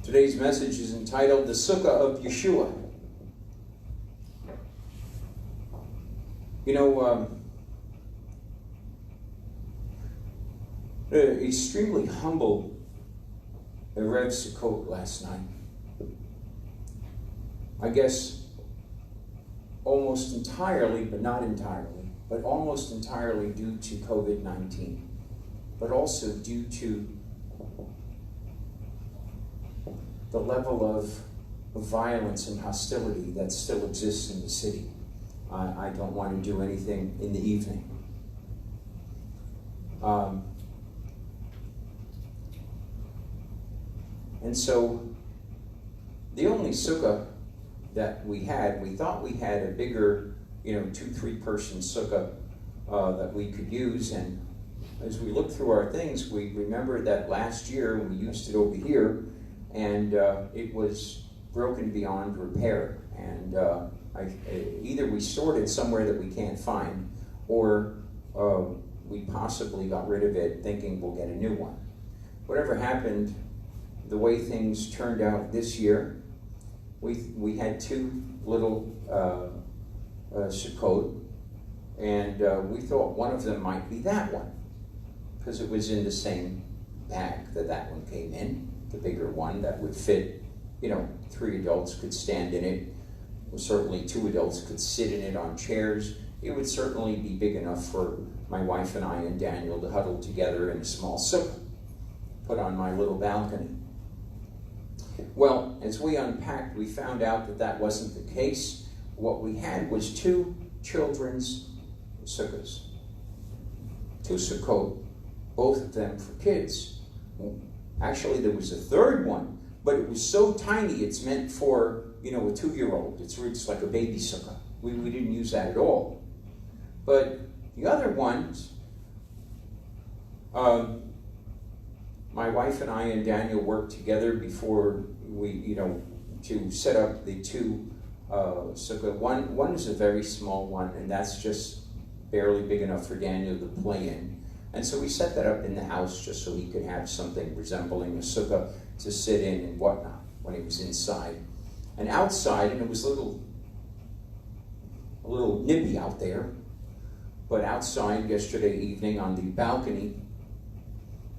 Today's message is entitled The Sukkah of Yeshua. You know, extremely humble Erev Sukkot last night. I guess almost entirely, but not entirely, but almost entirely due to COVID-19, but also due to the level of violence and hostility that still exists in the city. I don't want to do anything in the evening. And so the only sukkah that we thought we had a bigger, 2-3 person sukkah that we could use. And as we looked through our things, we remembered that last year we used it over here, and it was broken beyond repair. And either we stored it somewhere that we can't find, or we possibly got rid of it thinking we'll get a new one. Whatever happened, the way things turned out this year, we had 2 little Sukkot, and we thought one of them might be that one, because it was in the same bag that one came in, the bigger one that would fit, 3 adults could stand in it. Well, certainly 2 adults could sit in it on chairs. It would certainly be big enough for my wife and I and Daniel to huddle together in a small sukkah, put on my little balcony. Well, as we unpacked, we found out that wasn't the case. What we had was 2 children's sukkahs. 2 Sukkot, both of them for kids. Actually, there was a third one, but it was so tiny it's meant for, a 2-year-old. It's like a baby sukkah. We didn't use that at all. But the other ones, my wife and I and Daniel worked together before we, to set up the 2 sukkah. One is a very small one, and that's just barely big enough for Daniel to play in. And so we set that up in the house just so he could have something resembling a sukkah to sit in and whatnot when he was inside. And outside, and it was a little nippy out there, but outside yesterday evening on the balcony,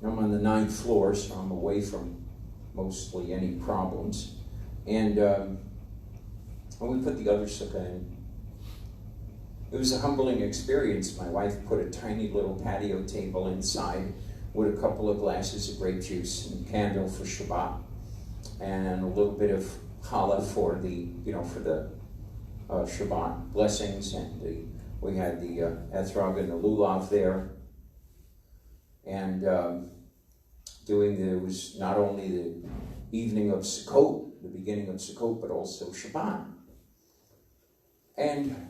I'm on the 9th floor, so I'm away from mostly any problems. And we put the other sukkah in. It was a humbling experience. My wife put a tiny little patio table inside with a couple of glasses of grape juice and a candle for Shabbat, and a little bit of challah for the, for the Shabbat blessings. And we had the etrog and the lulav there. And there was not only the evening of Sukkot, the beginning of Sukkot, but also Shabbat. And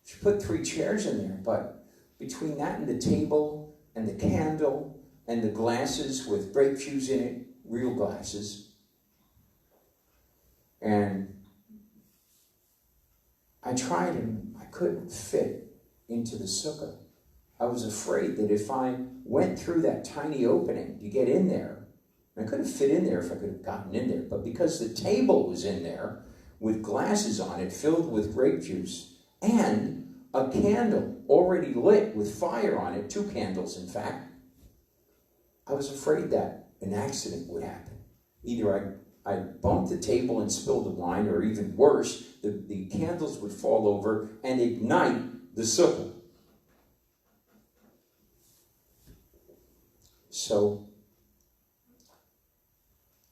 she put 3 chairs in there, but between that and the table and the candle and the glasses with grape juice in it, real glasses, and I tried and I couldn't fit into the sukkah. I was afraid that if I went through that tiny opening to get in there, I couldn't fit in there if I could have gotten in there, but because the table was in there with glasses on it filled with grape juice and a candle already lit with fire on it, 2 candles in fact, I was afraid that an accident would happen. Either I bumped the table and spilled the wine, or even worse, the candles would fall over and ignite the sukkah. So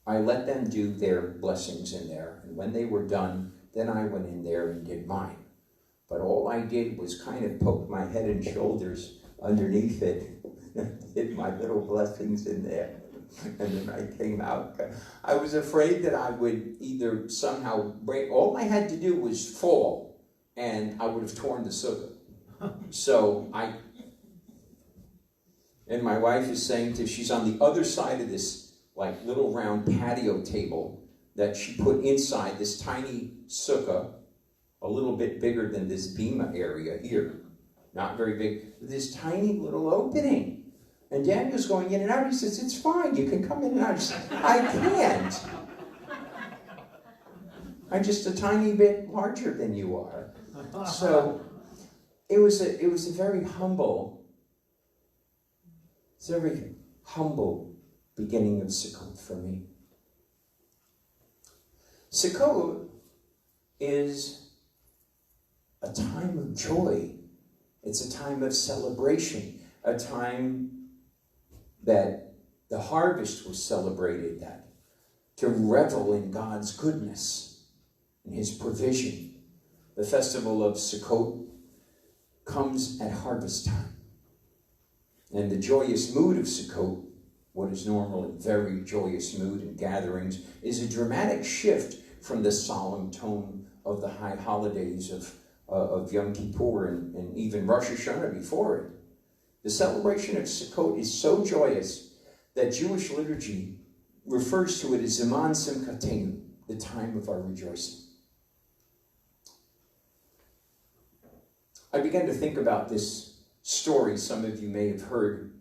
I let them do their blessings in there, and when they were done, then I went in there and did mine. But all I did was kind of poke my head and shoulders underneath it, did my little blessings in there, and then I came out. I was afraid that I would either somehow break. All I had to do was fall, and I would have torn the sukkah. So and my wife is saying she's on the other side of this like little round patio table that she put inside this tiny sukkah, a little bit bigger than this bima area here. Not very big, this tiny little opening. And Daniel's going in and out. He says, "It's fine, you can come in and out." I said, "I can't. I'm just a tiny bit larger than you are. So it was a very humble beginning of Sukkot for me. Sukkot is a time of joy. It's a time of celebration, a time that the harvest was celebrated, that to revel in God's goodness and his provision. The festival of Sukkot comes at harvest time. And the joyous mood of Sukkot, what is normally a very joyous mood in gatherings, is a dramatic shift from the solemn tone of the high holidays of Yom Kippur and even Rosh Hashanah before it. The celebration of Sukkot is so joyous that Jewish liturgy refers to it as Zeman Simchatenu, the time of our rejoicing. I began to think about this story some of you may have heard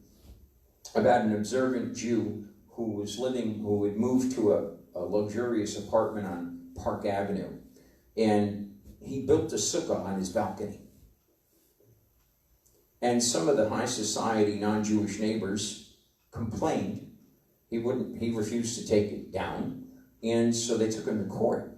about an observant Jew who had moved to a luxurious apartment on Park Avenue, and he built a sukkah on his balcony. And some of the high society non-Jewish neighbors complained. He refused to take it down, and so they took him to court.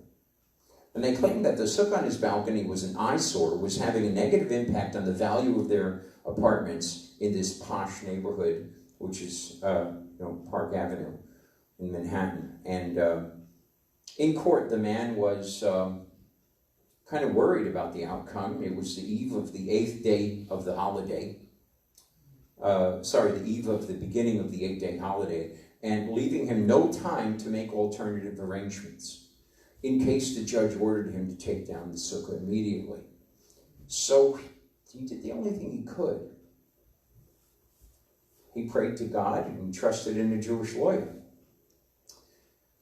And they claimed that the sukkah on his balcony was an eyesore, was having a negative impact on the value of their apartments in this posh neighborhood, which is Park Avenue in Manhattan. And in court, the man was kind of worried about the outcome. It was the eve of the 8th day of the holiday. The eve of the beginning of the 8th day holiday, and leaving him no time to make alternative arrangements in case the judge ordered him to take down the sukkah immediately. So he did the only thing he could. He prayed to God and trusted in a Jewish lawyer.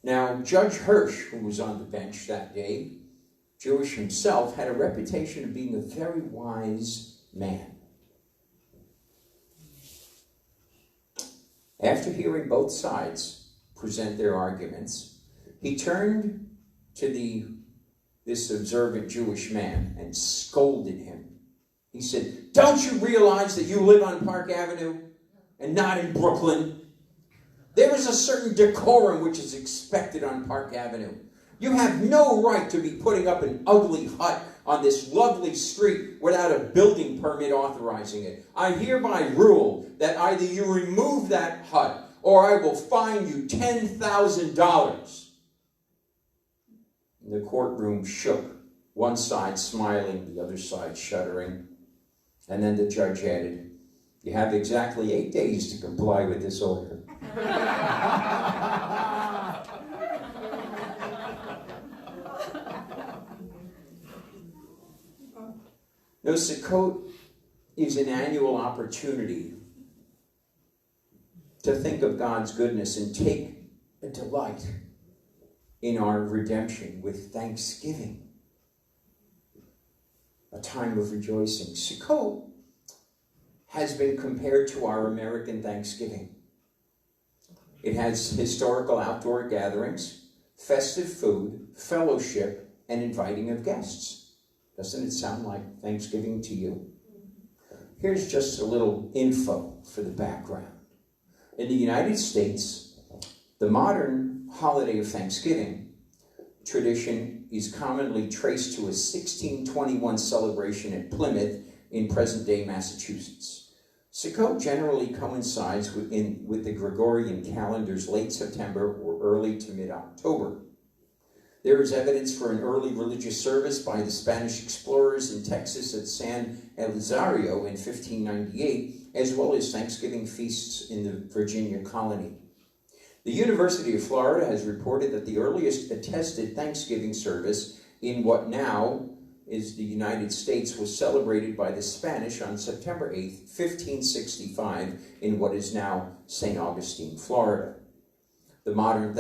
Now, Judge Hirsch, who was on the bench that day, Jewish himself, had a reputation of being a very wise man. After hearing both sides present their arguments, he turned to this observant Jewish man and scolded him. He said, "Don't you realize that you live on Park Avenue and not in Brooklyn? There is a certain decorum which is expected on Park Avenue. You have no right to be putting up an ugly hut on this lovely street without a building permit authorizing it. I hereby rule that either you remove that hut or I will fine you $10,000. The courtroom shook, one side smiling, the other side shuddering. And then the judge added, "You have exactly 8 days to comply with this order." No, Sukkot is an annual opportunity to think of God's goodness and take a delight in our redemption with thanksgiving. A time of rejoicing. Sukkot has been compared to our American Thanksgiving. It has historical outdoor gatherings, festive food, fellowship, and inviting of guests. Doesn't it sound like Thanksgiving to you? Here's just a little info for the background. In the United States, the modern holiday of Thanksgiving tradition is commonly traced to a 1621 celebration at Plymouth in present-day Massachusetts. Sukkot generally coincides with the Gregorian calendar's late September or early to mid-October. There is evidence for an early religious service by the Spanish explorers in Texas at San Elizario in 1598, as well as Thanksgiving feasts in the Virginia colony. The University of Florida has reported that the earliest attested Thanksgiving service in what now is the United States was celebrated by the Spanish on September 8, 1565, in what is now St. Augustine, Florida. The modern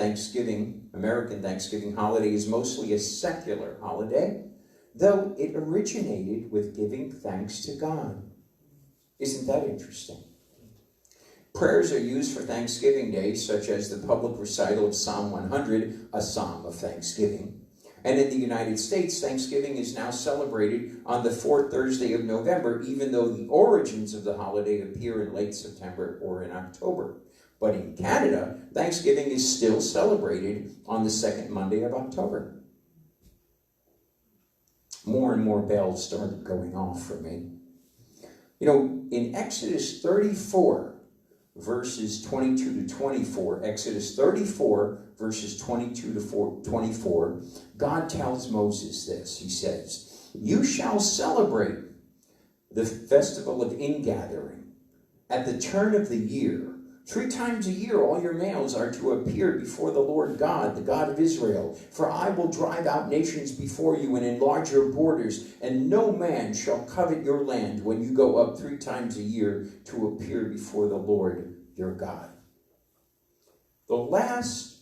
American Thanksgiving holiday is mostly a secular holiday, though it originated with giving thanks to God. Isn't that interesting? Prayers are used for Thanksgiving Day, such as the public recital of Psalm 100, a psalm of thanksgiving, And in the United States, Thanksgiving is now celebrated on the fourth Thursday of November, even though the origins of the holiday appear in late September or in October. But in Canada, Thanksgiving is still celebrated on the second Monday of October. More and more bells started going off for me. You know, in Exodus 34, verses 22 to 24, Exodus 34, verses 22 to 24, God tells Moses this. He says, "You shall celebrate the festival of ingathering at the turn of the year. 3 times a year all your males are to appear before the Lord God, the God of Israel. For I will drive out nations before you and enlarge your borders, and no man shall covet your land when you go up 3 times a year to appear before the Lord your God." The last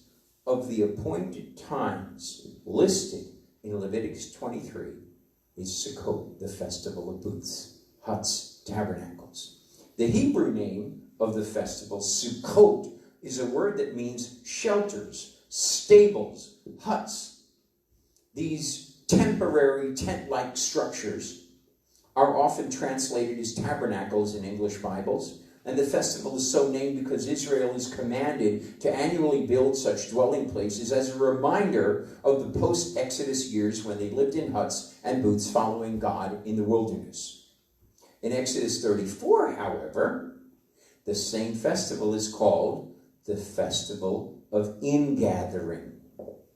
of the appointed times listed in Leviticus 23 is Sukkot, the festival of booths, huts, tabernacles. The Hebrew name of the festival, Sukkot, is a word that means shelters, stables, huts. These temporary tent-like structures are often translated as tabernacles in English Bibles. And the festival is so named because Israel is commanded to annually build such dwelling places as a reminder of the post-Exodus years when they lived in huts and booths following God in the wilderness. In Exodus 34, however, the same festival is called the Festival of Ingathering.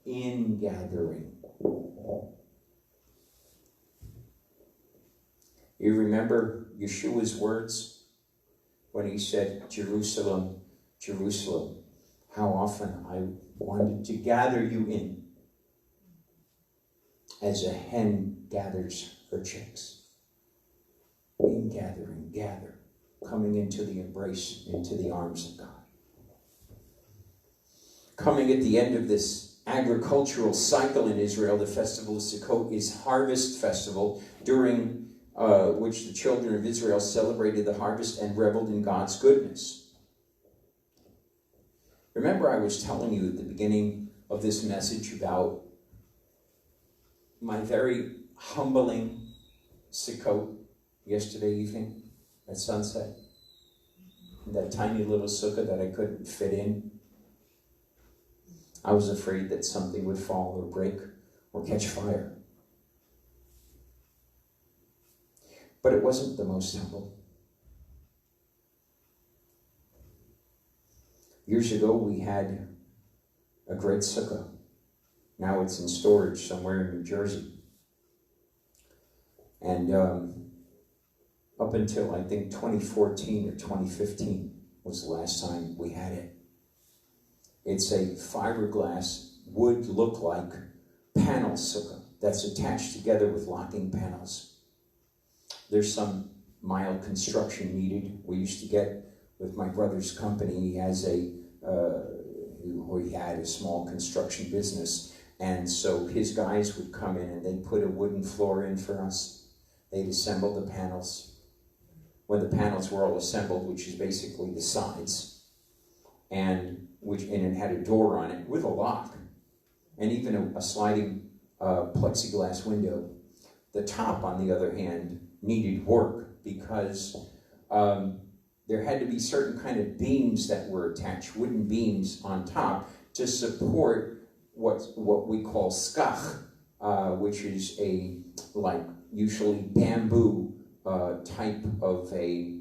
Ingathering. You remember Yeshua's words when he said, "Jerusalem, Jerusalem, how often I wanted to gather you in as a hen gathers her chicks." Ingathering, gather, coming into the embrace, into the arms of God. Coming at the end of this agricultural cycle in Israel, the festival of Sukkot is harvest festival, during which the children of Israel celebrated the harvest and reveled in God's goodness. Remember, I was telling you at the beginning of this message about my very humbling Sukkot yesterday evening at sunset. That tiny little sukkah that I couldn't fit in. I was afraid that something would fall or break or catch fire. But it wasn't the most humble. Years ago, we had a great sukkah. Now it's in storage somewhere in New Jersey. And up until, I think, 2014 or 2015 was the last time we had it. It's a fiberglass, wood look-like panel sukkah that's attached together with locking panels. There's some mild construction needed. We used to get with my brother's company. He has he had a small construction business, and so his guys would come in and they'd put a wooden floor in for us. They'd assemble the panels. When the panels were all assembled, which is basically the sides, and it had a door on it with a lock, and even a sliding plexiglass window. The top, on the other hand, needed work because there had to be certain kind of beams that were attached, wooden beams on top, to support what we call skach, which is usually bamboo type of a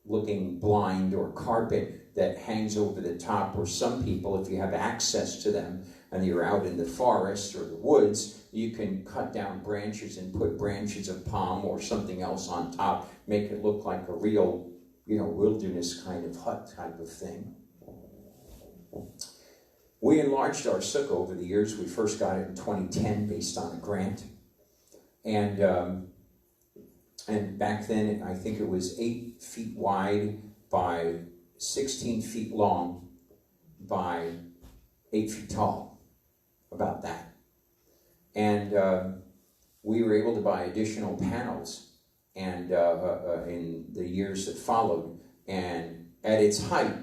looking blind or carpet that hangs over the top, or some people, if you have access to them and you're out in the forest or the woods, you can cut down branches and put branches of palm or something else on top, make it look like a real, wilderness kind of hut type of thing. We enlarged our sukkah over the years. We first got it in 2010 based on a grant. And back then, I think it was 8 feet wide by 16 feet long by 8 feet tall, about that. And we were able to buy additional panels and in the years that followed. And at its height,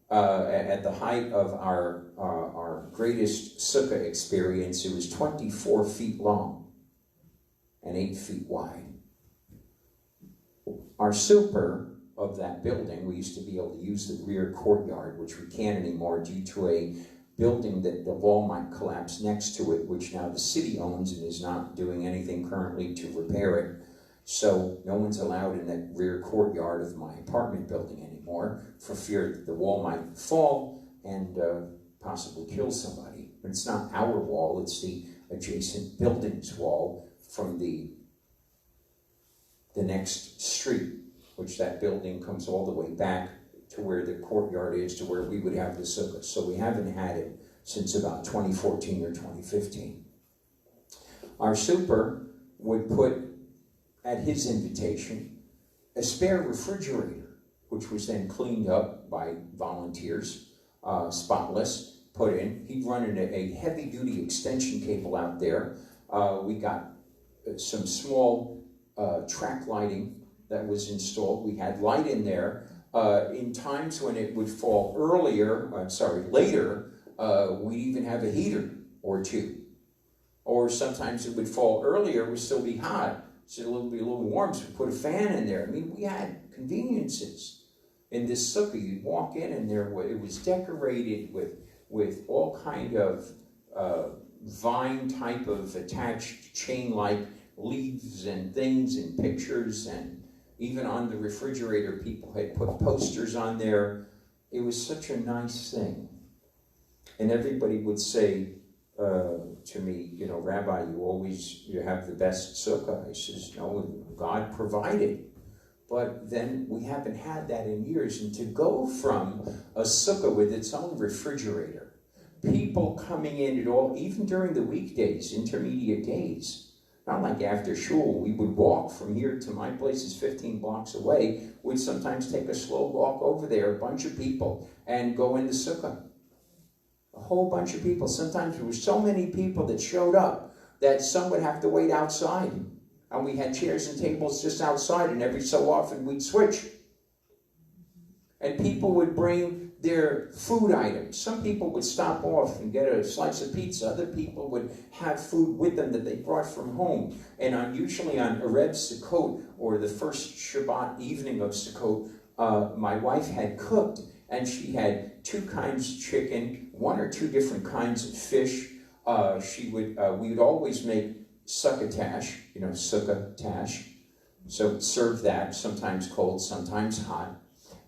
at the height of our our greatest sukkah experience. It was 24 feet long and 8 feet wide. Our super of that building, we used to be able to use the rear courtyard, which we can't anymore due to a building that the wall might collapse next to it, which now the city owns and is not doing anything currently to repair it. So no one's allowed in that rear courtyard of my apartment building anymore for fear that the wall might fall and possibly kill somebody. But it's not our wall, it's the adjacent building's wall from the next street, which that building comes all the way back to where the courtyard is, to where we would have the sukkah. So we haven't had it since about 2014 or 2015. Our super would put, at his invitation, a spare refrigerator, which was then cleaned up by volunteers, spotless, put in. He'd run in a heavy-duty extension cable out there. We got some small track lighting that was installed. We had light in there. In times when it would fall later, we'd even have a heater or two. Or sometimes it would fall earlier, it would still be hot. So it would be a little warm, so we put a fan in there. I mean, we had conveniences. In this sukkah, you'd walk in and it was decorated with all kind of vine type of attached chain-like leaves and things and pictures, and even on the refrigerator, people had put posters on there. It was such a nice thing. And everybody would say to me, you know, Rabbi, you have the best sukkah. I says, no, God provided. But then we haven't had that in years. And to go from a sukkah with its own refrigerator, people coming in at all, even during the weekdays, intermediate days, not like after shul, we would walk from here to my place is 15 blocks away. We'd sometimes take a slow walk over there, a bunch of people, and go in the sukkah. A whole bunch of people. Sometimes there were so many people that showed up that some would have to wait outside. And we had chairs and tables just outside, and every so often we'd switch. And people would bring their food items. Some people would stop off and get a slice of pizza. Other people would have food with them that they brought from home. And usually on Erev Sukkot, or the first Shabbat evening of Sukkot, my wife had cooked, and she had 2 kinds of chicken, 1 or 2 different kinds of fish. We would always make succotash, succotash. So serve that, sometimes cold, sometimes hot.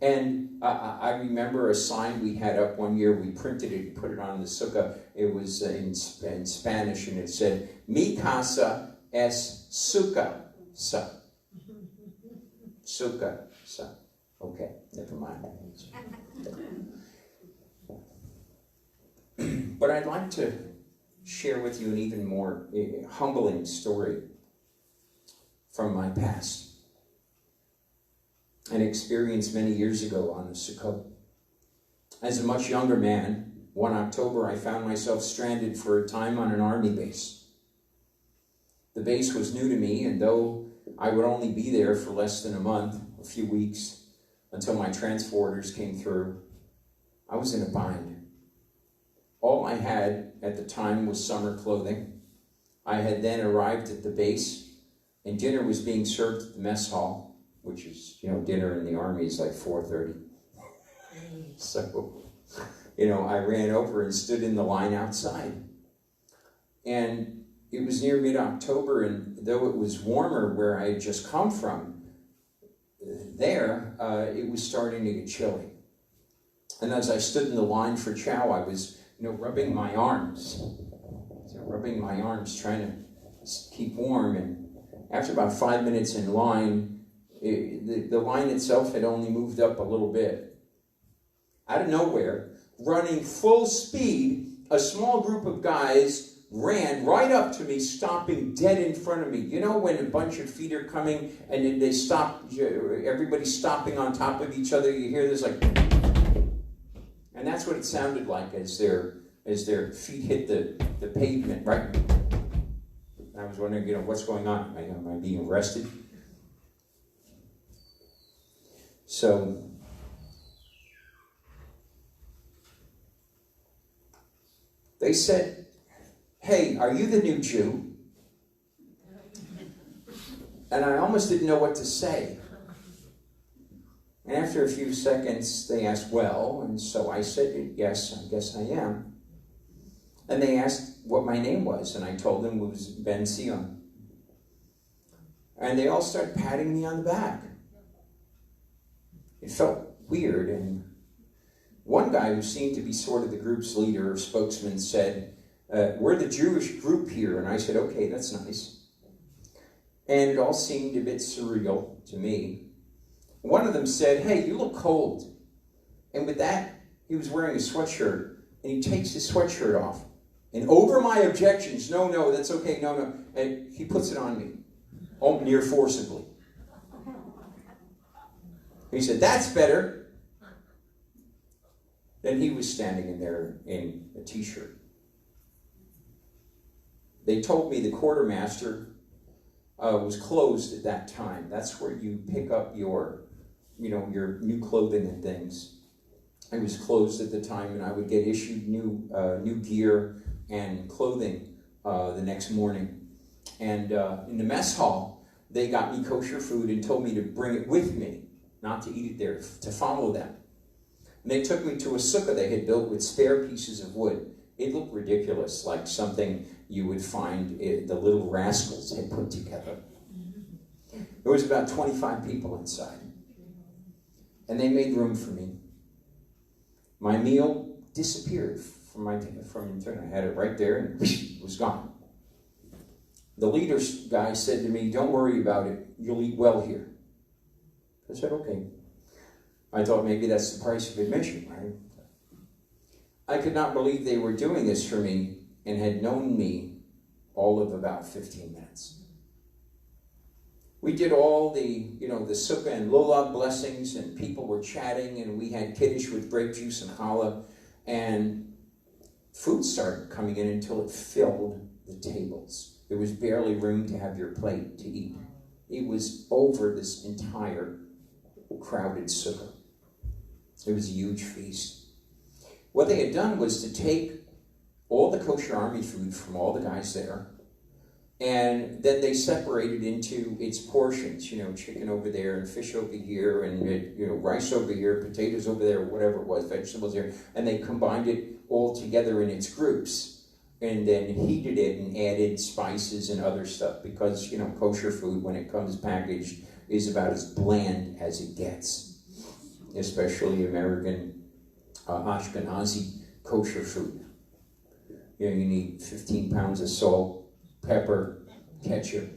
And I remember a sign we had up one year. We printed it and put it on the sukkah. It was in Spanish, and it said, "Mi casa es sukkah sa." Sukkah sa. Okay, never mind. But I'd like to share with you an even more humbling story from my past. An experience many years ago on the Sukkot. As a much younger man, one October I found myself stranded for a time on an army base. The base was new to me, and though I would only be there for less than a month, a few weeks, until my transporters came through, I was in a bind. All I had at the time was summer clothing. I had then arrived at the base, and dinner was being served at the mess hall, which is, dinner in the army is like 4:30. So, I ran over and stood in the line outside. And it was near mid-October, and though it was warmer where I had just come from, it was starting to get chilly. And as I stood in the line for chow, I was, rubbing my arms. Trying to keep warm. And after about 5 minutes in line, the line itself had only moved up a little bit. Out of nowhere, running full speed, a small group of guys ran right up to me, stopping dead in front of me. You know when a bunch of feet are coming and then they stop, everybody's stopping on top of each other, you hear this like... And that's what it sounded like as their feet hit the pavement, right? I was wondering, what's going on? Am I being arrested? So, They said, "Hey, are you the new Jew?" And I almost didn't know what to say. And after a few seconds, they asked, "Well," and so I said, "Yes, I guess I am." And they asked what my name was, and I told them it was Ben Sion. And they all started patting me on the back. It felt weird, and one guy who seemed to be sort of the group's leader or spokesman said, "We're the Jewish group here." And I said, "Okay, that's nice." And it all seemed a bit surreal to me. One of them said, "Hey, you look cold." And with that, he was wearing a sweatshirt, and he takes his sweatshirt off. And over my objections, "No, that's okay, no," and he puts it on me, near forcibly. He said, "That's better." Then he was standing in there in a t-shirt. They told me the quartermaster was closed at that time. That's where you pick up your new clothing and things. It was closed at the time, and I would get issued new gear and clothing the next morning. And in the mess hall, they got me kosher food and told me to bring it with me, not to eat it there, to follow them. And they took me to a sukkah they had built with spare pieces of wood. It looked ridiculous, like something you would find the Little Rascals had put together. There was about 25 people inside. And they made room for me. My meal disappeared from my turn. I had it right there and it was gone. The leader guy said to me, "Don't worry about it. You'll eat well here." I said, "Okay." I thought maybe that's the price of admission, right? I could not believe they were doing this for me and had known me all of about 15 minutes. We did all the sukkah and lulav blessings, and people were chatting, and we had kiddush with grape juice and challah, and food started coming in until it filled the tables. There was barely room to have your plate to eat. It was over this entire crowded sukkah. It was a huge feast. What they had done was to take all the kosher army food from all the guys there, and then they separated into its portions, chicken over there and fish over here and rice over here, potatoes over there, whatever it was, vegetables here, and they combined it all together in its groups and then heated it and added spices and other stuff because, kosher food when it comes packaged is about as bland as it gets, especially American Ashkenazi kosher food. You need 15 pounds of salt, pepper, ketchup,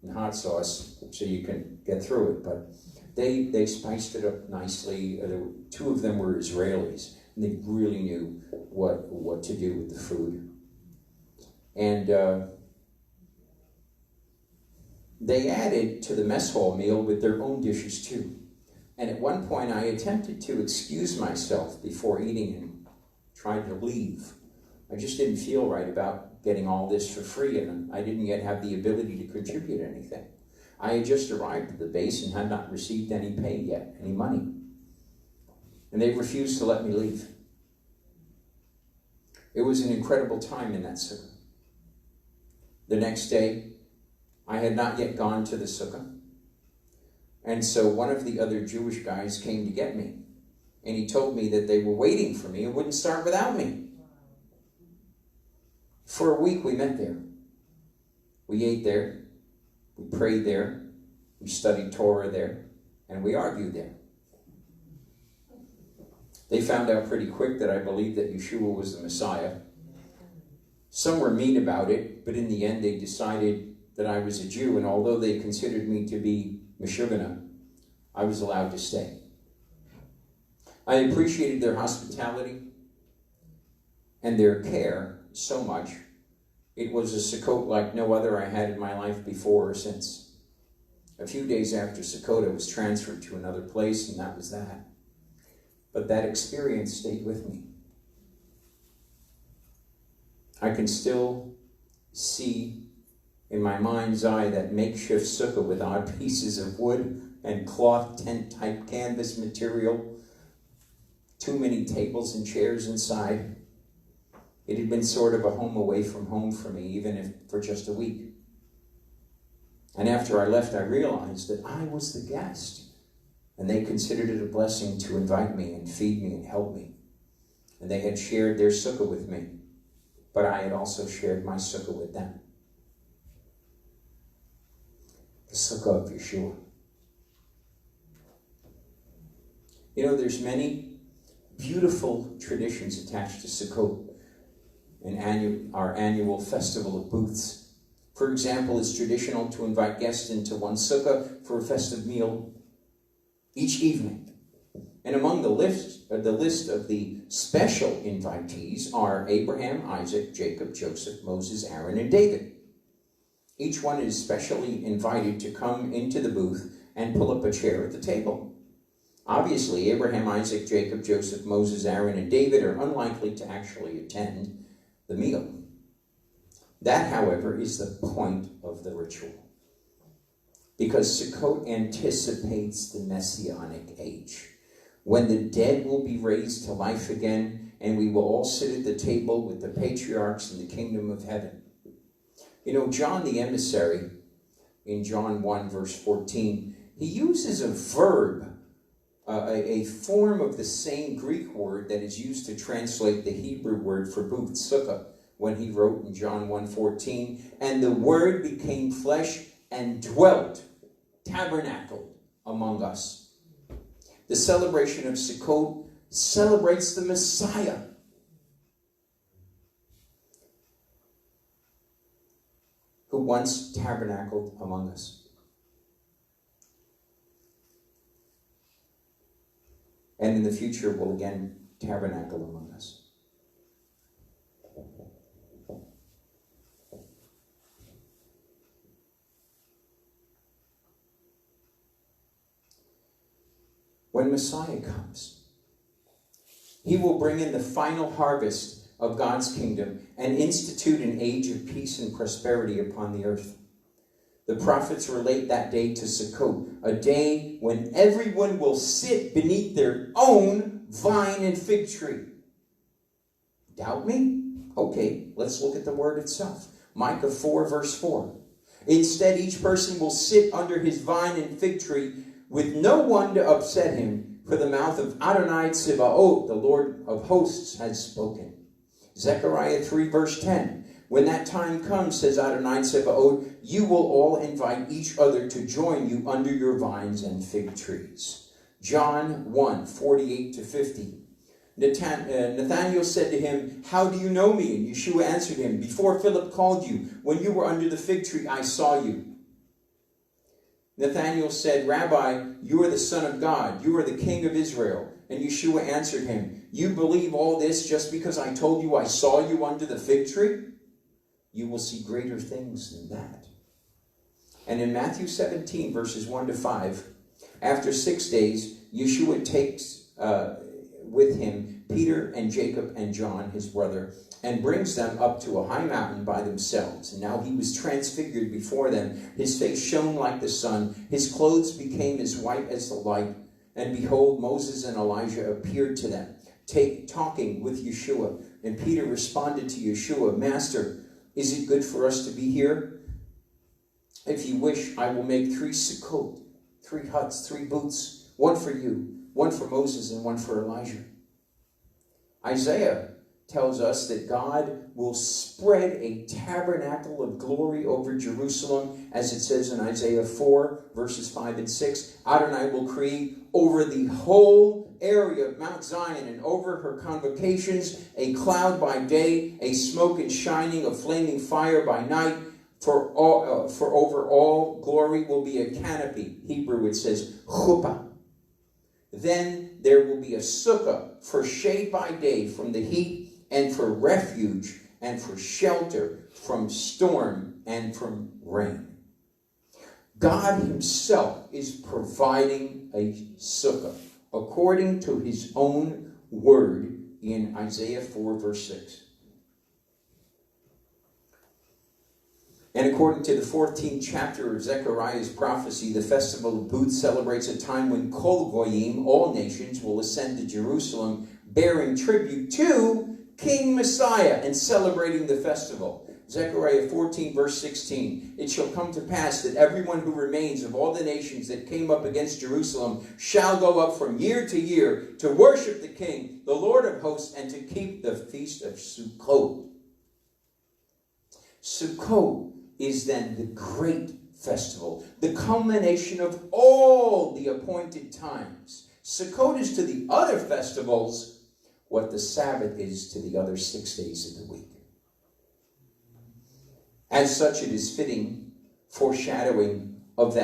and hot sauce so you can get through it. But they spiced it up nicely. Two of them were Israelis, and they really knew what to do with the food. And they added to the mess hall meal with their own dishes too. And at one point I attempted to excuse myself before eating and tried to leave. I just didn't feel right about getting all this for free, and I didn't yet have the ability to contribute anything. I had just arrived at the base and had not received any pay yet, any money. And they refused to let me leave. It was an incredible time in that sukkah. The next day, I had not yet gone to the sukkah. And so one of the other Jewish guys came to get me. And he told me that they were waiting for me and wouldn't start without me. For a week we met there. We ate there. We prayed there. We studied Torah there. And we argued there. They found out pretty quick that I believed that Yeshua was the Messiah. Some were mean about it, but in the end they decided that I was a Jew, and although they considered me to be Meshugana, I was allowed to stay. I appreciated their hospitality and their care so much. It was a Sukkot like no other I had in my life before or since. A few days after Sukkot, I was transferred to another place, and that was that. But that experience stayed with me. I can still see in my mind's eye that makeshift sukkah with odd pieces of wood and cloth tent-type canvas material, too many tables and chairs inside. It had been sort of a home away from home for me, even if for just a week. And after I left, I realized that I was the guest. And they considered it a blessing to invite me and feed me and help me. And they had shared their sukkah with me. But I had also shared my sukkah with them. The Sukkah of Yeshua. You know, there's many beautiful traditions attached to Sukkot, our annual festival of booths. For example, it's traditional to invite guests into one sukkah for a festive meal each evening. And among the list of the special invitees are Abraham, Isaac, Jacob, Joseph, Moses, Aaron, and David. Each one is specially invited to come into the booth and pull up a chair at the table. Obviously, Abraham, Isaac, Jacob, Joseph, Moses, Aaron, and David are unlikely to actually attend the meal. That, however, is the point of the ritual. Because Sukkot anticipates the Messianic age, when the dead will be raised to life again, and we will all sit at the table with the patriarchs in the kingdom of heaven. You know, John the emissary, in John 1, verse 14, he uses a verb, a form of the same Greek word that is used to translate the Hebrew word for booth, sukkah, when he wrote in John 1:14, and the word became flesh and dwelt, tabernacled among us. The celebration of Sukkot celebrates the Messiah, who once tabernacled among us. And in the future will again tabernacle among us. When Messiah comes, he will bring in the final harvest of God's kingdom and institute an age of peace and prosperity upon the earth. The prophets relate that day to Sukkot, a day when everyone will sit beneath their own vine and fig tree. Doubt me? Okay, let's look at the word itself. Micah 4, verse 4. Instead, each person will sit under his vine and fig tree with no one to upset him, for the mouth of Adonai Tzivaot, the Lord of hosts, has spoken. Zechariah 3, verse 10. When that time comes, says Adonai Tzivaot, you will all invite each other to join you under your vines and fig trees. John 1, 48 to 50. Nathanael said to him, how do you know me? And Yeshua answered him, before Philip called you, when you were under the fig tree, I saw you. Nathanael said, Rabbi, you are the Son of God. You are the King of Israel. And Yeshua answered him, you believe all this just because I told you I saw you under the fig tree? You will see greater things than that. And in Matthew 17, verses 1 to 5, after 6 days, Yeshua takes with him Peter and Jacob and John, his brother, and brings them up to a high mountain by themselves. And now he was transfigured before them. His face shone like the sun. His clothes became as white as the light. And behold, Moses and Elijah appeared to them, talking with Yeshua. And Peter responded to Yeshua, Master, is it good for us to be here? If you wish, I will make 3 sukkot, 3 huts, 3 booths, one for you, one for Moses, and one for Elijah. Isaiah tells us that God will spread a tabernacle of glory over Jerusalem, as it says in Isaiah 4, verses 5 and 6. Adonai will create over the whole area of Mount Zion and over her convocations a cloud by day, a smoke and shining of flaming fire by night. For over all glory will be a canopy. Hebrew it says chuppah. Then there will be a sukkah for shade by day from the heat, and for refuge and for shelter from storm and from rain. God himself is providing a sukkah according to his own word in Isaiah 4, verse 6. And according to the 14th chapter of Zechariah's prophecy, the festival of booths celebrates a time when Kol Goyim, all nations, will ascend to Jerusalem, bearing tribute to King Messiah and celebrating the festival. Zechariah 14, verse 16. It shall come to pass that everyone who remains of all the nations that came up against Jerusalem shall go up from year to year to worship the King, the Lord of hosts, and to keep the feast of Sukkot. Sukkot is then the great festival, the culmination of all the appointed times. Sukkot is to the other festivals what the Sabbath is to the other 6 days of the week. As such, it is fitting foreshadowing of that